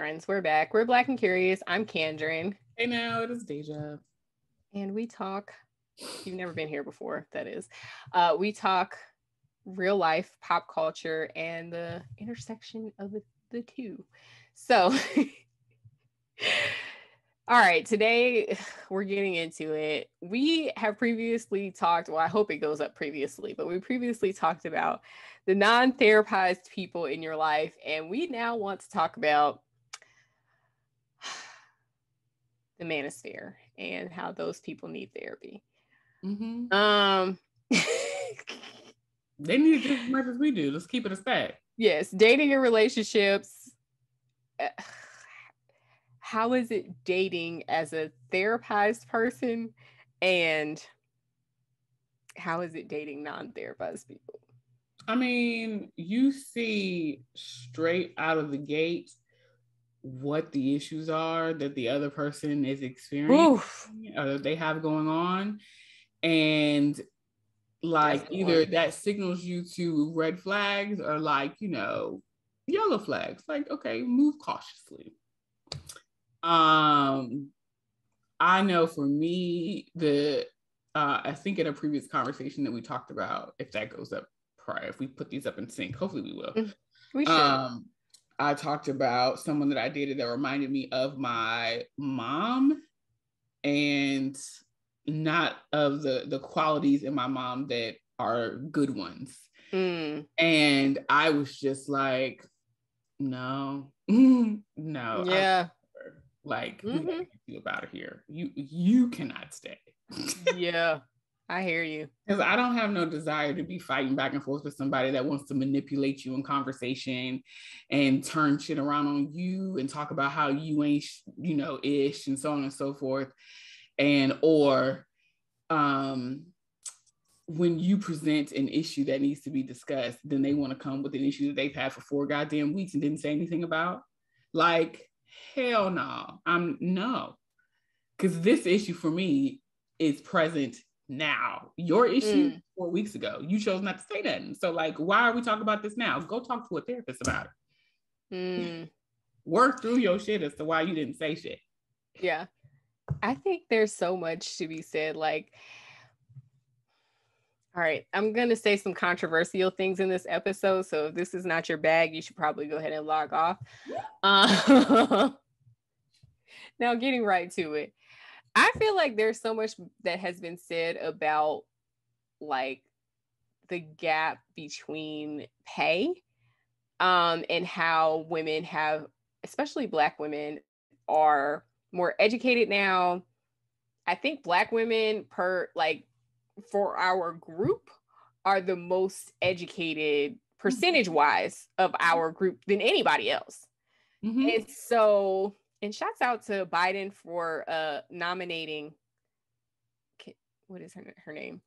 friends, we're back. We're Black and Curious. I'm Kandron. Hey now, it is Dehjai. And we talk, you've never been here before, that is. We talk real life, pop culture, and the intersection of the two. So, all right, today we're getting into it. We have previously talked, well, I hope it goes up previously, but we previously talked about the non-therapized people in your life, and we now want to talk about the Manosphere and how those people need therapy. Mm-hmm. They need it just as much as we do. Let's keep it a stack. Yes, dating and relationships. How is it dating as a therapized person, and how is it dating non-therapized people? I mean, you see straight out of the gate what the issues are that the other person is experiencing or that they have going on. And like either that signals you to red flags or like, yellow flags. Like, okay, move cautiously. I know for me, I think in a previous conversation that we talked about, if that goes up prior, if we put these up in sync, hopefully we will. We should. I talked about someone that I dated that reminded me of my mom, and not of the qualities in my mom that are good ones. And I was just like, no, no. Yeah. Like, we gotta get you out of here. You cannot stay. Yeah, I hear you. Because I don't have no desire to be fighting back and forth with somebody that wants to manipulate you in conversation and turn shit around on you and talk about how you ain't, ish, and so on and so forth. And, or when you present an issue that needs to be discussed, then they want to come with an issue that they've had for 4 goddamn weeks and didn't say anything about. Like, hell no. No. Because this issue for me is present now. Your issue 4 weeks ago, you chose not to say that. So, like, why are we talking about this now? Go talk to a therapist about it. Work through your shit as to why you didn't say shit. Yeah. I think there's so much to be said. Like, all right, I'm going to say some controversial things in this episode. So if this is not your bag, you should probably go ahead and log off. Now, getting right to it. I feel like there's so much that has been said about like the gap between pay and how women have, especially Black women, are more educated now. I think Black women for our group are the most educated percentage wise of our group than anybody else. And so, and shouts out to Biden for nominating, what is her name?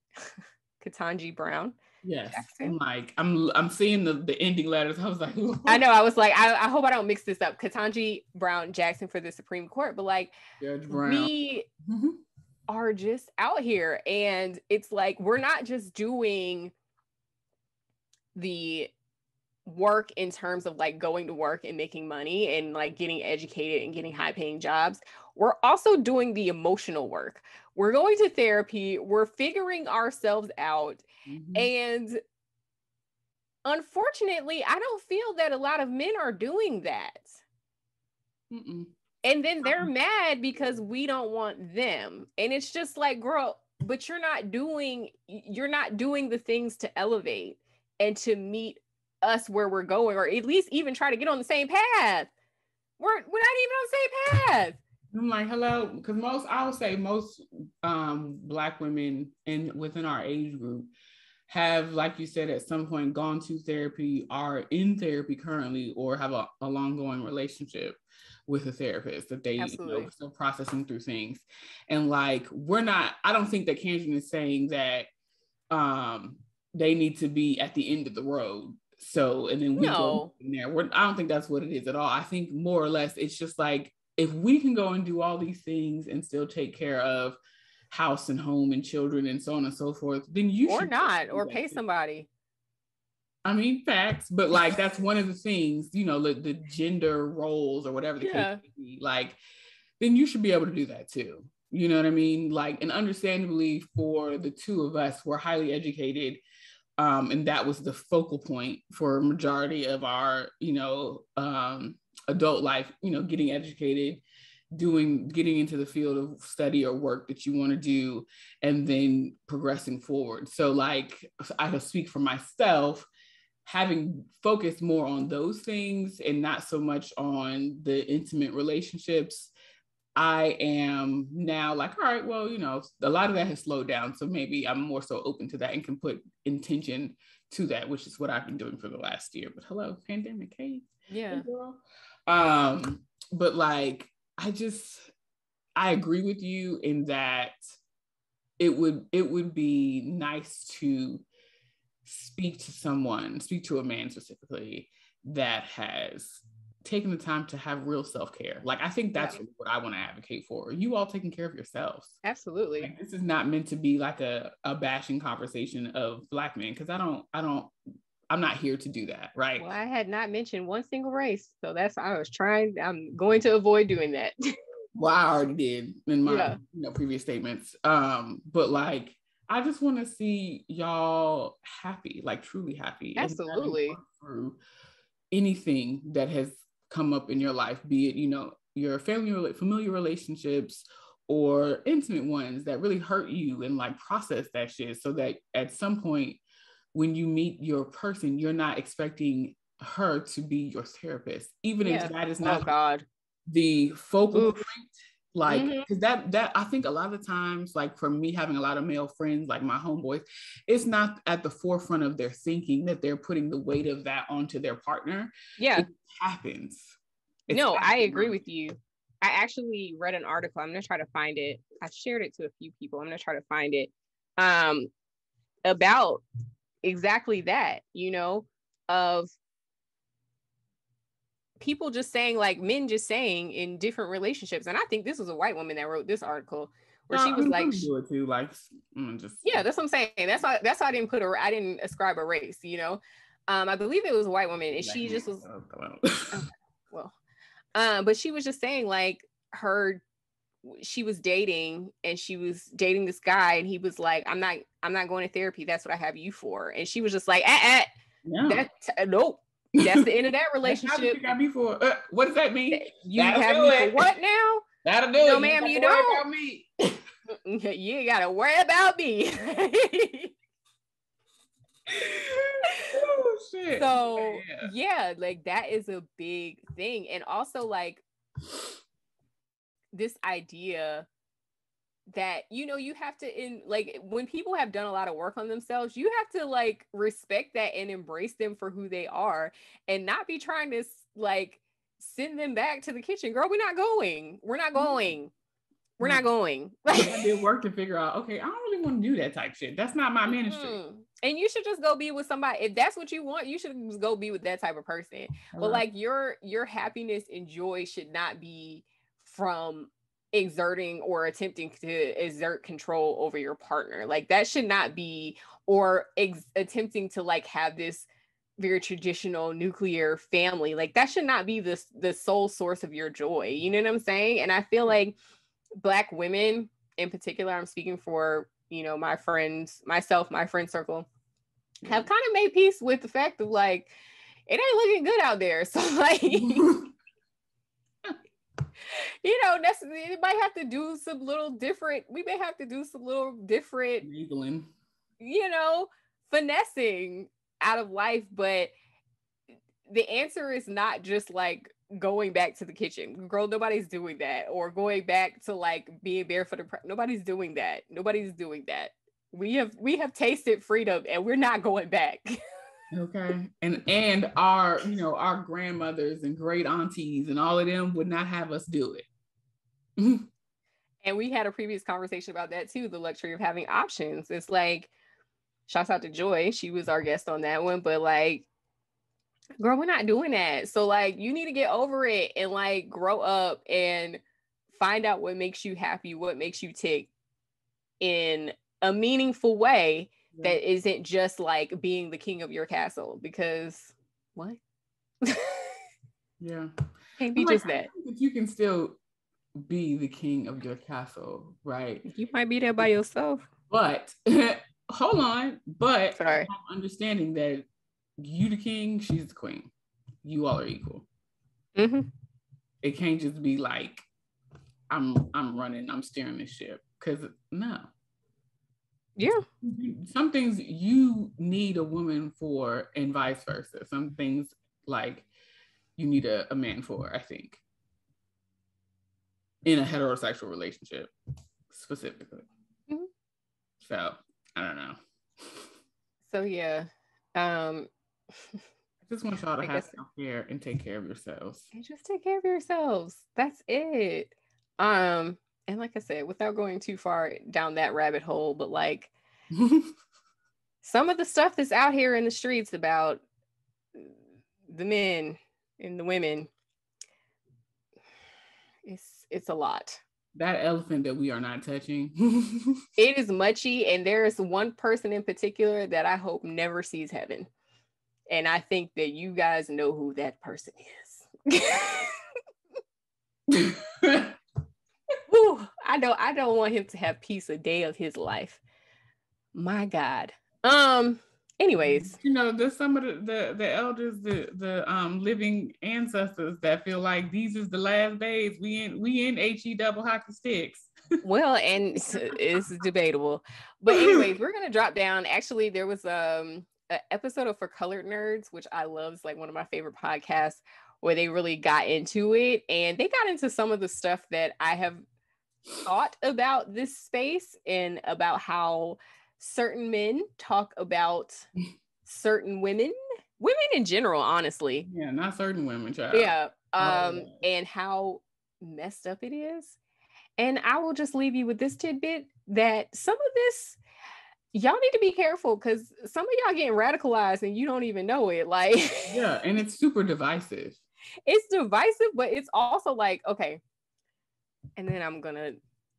Ketanji Brown. Yes. Jackson. I'm seeing the ending letters. I was like, ooh. I know. I was like, I hope I don't mix this up. Ketanji Brown Jackson for the Supreme Court. But like, Judge Brown. We are just out here, and it's like we're not just doing the work in terms of like going to work and making money and like getting educated and getting high paying jobs. We're also doing the emotional work. We're going to therapy. We're figuring ourselves out. And unfortunately, I don't feel that a lot of men are doing that. And then they're mad because we don't want them. And it's just like, girl, but you're not doing the things to elevate and to meet us where we're going, or at least even try to get on the same path. We're not even on the same path. I'm like, hello, because I would say most Black women within our age group have, like you said, at some point gone to therapy, are in therapy currently, or have a long-going relationship with a therapist that they still processing through things. And like, I don't think that Kandron is saying that they need to be at the end of the road. So, and then we go in there. I don't think that's what it is at all. I think more or less it's just like, if we can go and do all these things and still take care of house and home and children and so on and so forth, then you or should not, or pay somebody. I mean, facts, but like that's one of the things, you know, the gender roles or whatever the case may be, like, then you should be able to do that too. You know what I mean? Like, and understandably for the two of us, we're highly educated. And that was the focal point for a majority of our, you know, adult life, you know, getting educated, getting into the field of study or work that you want to do, and then progressing forward. So like, I can speak for myself, having focused more on those things and not so much on the intimate relationships, I am now like, all right, well, you know, a lot of that has slowed down. So maybe I'm more so open to that and can put intention to that, which is what I've been doing for the last year. But hello, pandemic, hey. Yeah. Hey, girl. But like, I agree with you in that it would be nice to speak to a man specifically that has taken the time to have real self-care. Like, I think that's what I want to advocate for. You all taking care of yourselves. Absolutely. Like, this is not meant to be like a bashing conversation of Black men, because I'm not here to do that, right? Well, I had not mentioned one single race, so I'm going to avoid doing that. Well, I already did in my previous statements. But like, I just want to see y'all happy, like truly happy. Absolutely. And through anything that has come up in your life, be it, you know, your familiar relationships or intimate ones that really hurt you, and like process that shit so that at some point when you meet your person, you're not expecting her to be your therapist, even if that is not the focal point. Like, because that I think a lot of the times, like for me having a lot of male friends, like my homeboys, it's not at the forefront of their thinking that they're putting the weight of that onto their partner. Yeah. It happens. I agree with you. I actually read an article. I'm going to try to find it. I shared it to a few people. I'm going to try to find it about exactly that, you know, of people just saying, like men just saying in different relationships. And I think this was a white woman that wrote this article where she was like, do it too, like, just that's what I'm saying. That's why I didn't ascribe a race, you know. I believe it was a white woman, and she just was but she was just saying like she was dating this guy, and he was like, I'm not going to therapy. That's what I have you for. And she was just like, nope. That's the end of that relationship. You got me for what does that mean? You have me for what now? That'll do no, it. Ma'am, you don't. About me. You ain't gotta worry about me. Oh shit. So yeah, like that is a big thing. And also like this idea that, you know, you have to like when people have done a lot of work on themselves, you have to like respect that and embrace them for who they are, and not be trying to like send them back to the kitchen. Girl, we're not going. I did work to figure out, okay, I don't really want to do that type shit. That's not my ministry. And you should just go be with somebody. If that's what you want, you should just go be with that type of person. But like your happiness and joy should not be from exerting or attempting to exert control over your partner. Like that should not be, or attempting to like have this very traditional nuclear family. Like that should not be the sole source of your joy. You know what I'm saying? And I feel like Black women in particular, I'm speaking for, you know, my friends, myself, my friend circle, have kind of made peace with the fact of like, it ain't looking good out there. So like, you know, it might have to do some little different, we may have to do some little different, you know, finessing out of life. But the answer is not just like going back to the kitchen. Girl, nobody's doing that. Or going back to like being barefoot. Nobody's doing that. We have tasted freedom, and we're not going back. Okay. And our, you know, our grandmothers and great aunties and all of them would not have us do it. And we had a previous conversation about that too, the luxury of having options. It's like, shouts out to Joy. She was our guest on that one. But like, girl, we're not doing that. So like, you need to get over it and like grow up and find out what makes you happy, what makes you tick in a meaningful way, that isn't just like being the king of your castle, because what? Yeah. Can't be just that. You can still be the king of your castle, right? You might be there by yourself. But hold on. But sorry, I'm understanding that you the king, she's the queen. You all are equal. mm-hmm. It can't just be like I'm running, I'm steering the ship. Because no. Yeah. Some things you need a woman for, and vice versa. Some things like you need a man for, I think, in a heterosexual relationship specifically. Mm-hmm. So I don't know. So yeah. I just want y'all to have self-care and take care of yourselves. And just take care of yourselves. That's it. And like I said, without going too far down that rabbit hole, but like some of the stuff that's out here in the streets about the men and the women, it's a lot. That elephant that we are not touching. It is muchy, and there is one person in particular that I hope never sees heaven. And I think that you guys know who that person is. Ooh, I don't want him to have peace a day of his life. My God. Anyways, you know, there's some of the elders, the living ancestors that feel like these is the last days. We in HE double hockey sticks. Well, and it's debatable. But anyways, we're gonna drop down. Actually, there was an episode of For Colored Nerds, which I love. It's like one of my favorite podcasts, where they really got into it, and they got into some of the stuff that I have thought about this space, and about how certain men talk about certain women in general, honestly. Yeah, not certain women, child. Yeah. And how messed up it is. And I will just leave you with this tidbit that some of this, y'all need to be careful, because some of y'all getting radicalized and you don't even know it. Like, yeah, and it's super divisive. It's divisive, but it's also like, okay. And then I'm gonna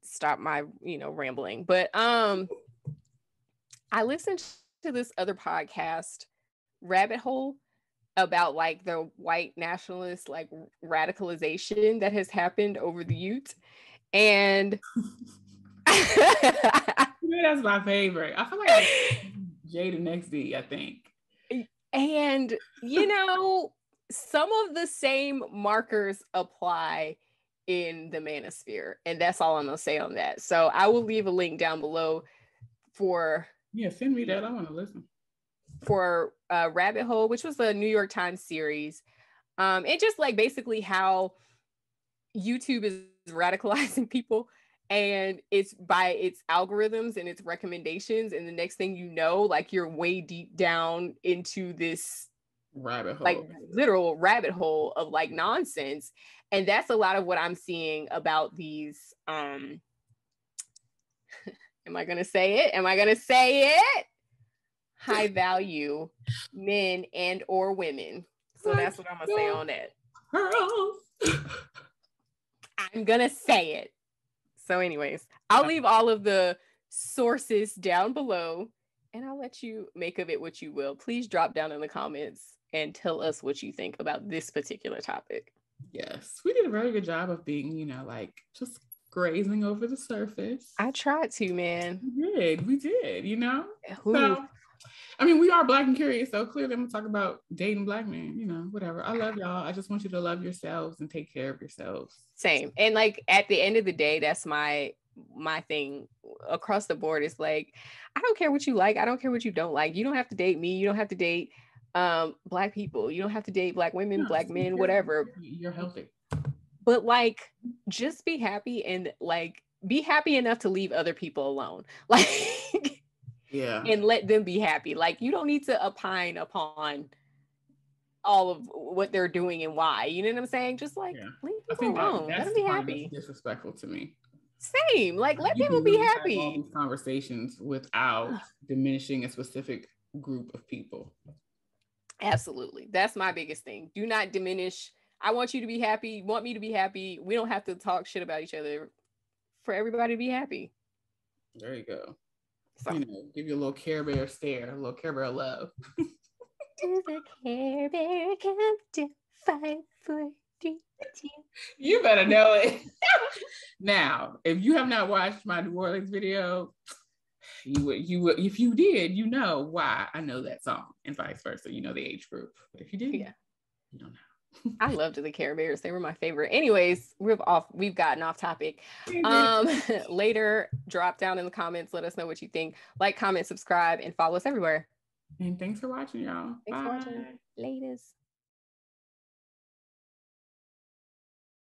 stop my, rambling. But I listened to this other podcast, Rabbit Hole, about like the white nationalist like radicalization that has happened over the youth. And that's my favorite. I feel like Jada XD, I think. And some of the same markers apply in the Manosphere, and that's all I'm gonna say on that. So I will leave a link down below for send me that. I want to listen. For Rabbit Hole, which was a New York Times series. And just like basically how YouTube is radicalizing people, and it's by its algorithms and its recommendations, and the next thing you know, like you're way deep down into this rabbit hole, like literal rabbit hole of like nonsense. And that's a lot of what I'm seeing about these am I gonna say it? High value men and or women. So that's what I'm gonna say on that. I'm gonna say it. So anyways, I'll leave all of the sources down below, and I'll let you make of it what you will. Please drop down in the comments and tell us what you think about this particular topic. Yes, we did a very good job of being, like just grazing over the surface. I tried to, man. We did, So, I mean, we are Black and curious, so clearly I'm gonna talk about dating Black men, whatever. I love y'all. I just want you to love yourselves and take care of yourselves. Same. And like at the end of the day, that's my thing across the board is like, I don't care what you like. I don't care what you don't like. You don't have to date me. You don't have to date Black people. You don't have to date Black women, Black men, whatever. You're healthy. But like, just be happy, and like be happy enough to leave other people alone. Like, yeah, and let them be happy. Like, you don't need to opine upon all of what they're doing and why. You know what I'm saying? Just like leave people alone. Let them be happy. That's disrespectful to me. Same. Like, let people be happy. Have all these conversations without diminishing a specific group of people. Absolutely. That's my biggest thing. Do not diminish. I want you to be happy. You want me to be happy. We don't have to talk shit about each other for everybody to be happy. There you go. So. You know, give you a little Care Bear stare, a little Care Bear love. To the Care Bear come to fight for you. You better know it. Now, if you have not watched my New Orleans video, you would if you did, you know why I know that song, and vice versa. You know the age group. But if you didn't, you don't know. I loved the Care Bears. They were my favorite. Anyways, we've gotten off topic. Later, drop down in the comments. Let us know what you think. Like, comment, subscribe, and follow us everywhere. And thanks for watching, y'all. Thanks for watching. Latest.